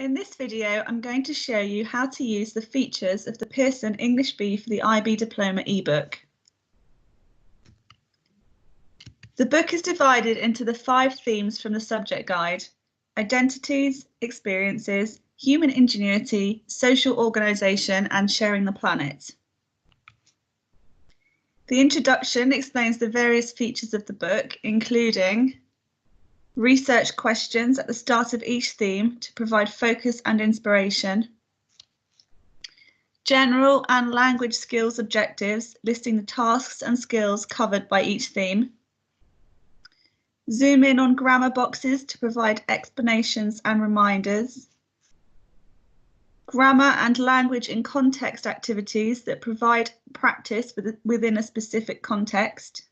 In this video, I'm going to show you how to use the features of the Pearson English B for the IB Diploma ebook. The book is divided into the 5 themes from the subject guide: identities, experiences, human ingenuity, social organisation, and sharing the planet. The introduction explains the various features of the book, including research questions at the start of each theme to provide focus and inspiration, general and language skills objectives listing the tasks and skills covered by each theme, zoom in on grammar boxes to provide explanations and reminders, grammar and language in context activities that provide practice within a specific context,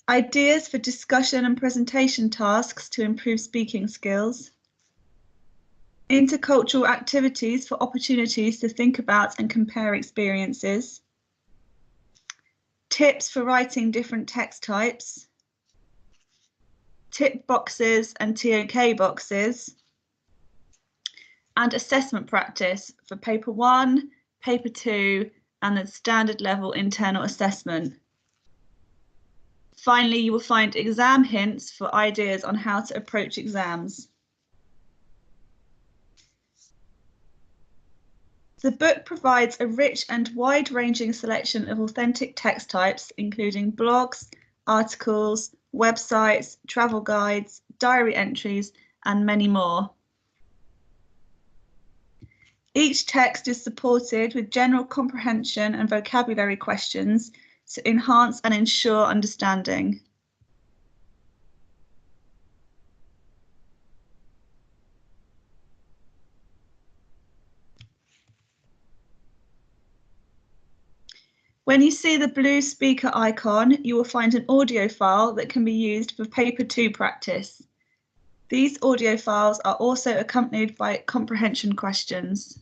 ideas for discussion and presentation tasks to improve speaking skills, intercultural activities for opportunities to think about and compare experiences, tips for writing different text types, tip boxes and TOK boxes, and assessment practice for paper 1, paper 2, and the standard level internal assessment. Finally, you will find exam hints for ideas on how to approach exams. The book provides a rich and wide-ranging selection of authentic text types, including blogs, articles, websites, travel guides, diary entries, and many more. Each text is supported with general comprehension and vocabulary questions to enhance and ensure understanding. When you see the blue speaker icon, you will find an audio file that can be used for paper 2 practice. These audio files are also accompanied by comprehension questions.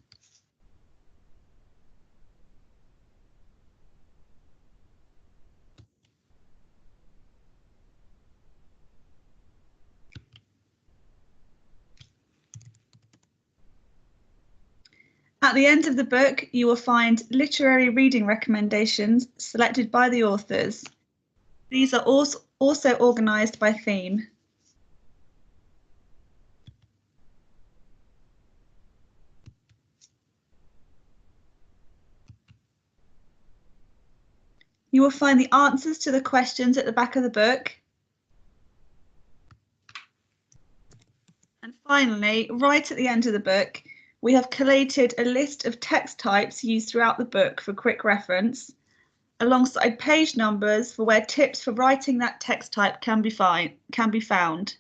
At the end of the book, you will find literary reading recommendations selected by the authors. These are also organised by theme. You will find the answers to the questions at the back of the book. And finally, right at the end of the book, we have collated a list of text types used throughout the book for quick reference, alongside page numbers for where tips for writing that text type can be found.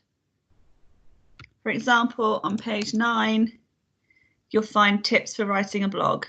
For example, on page 9, you'll find tips for writing a blog.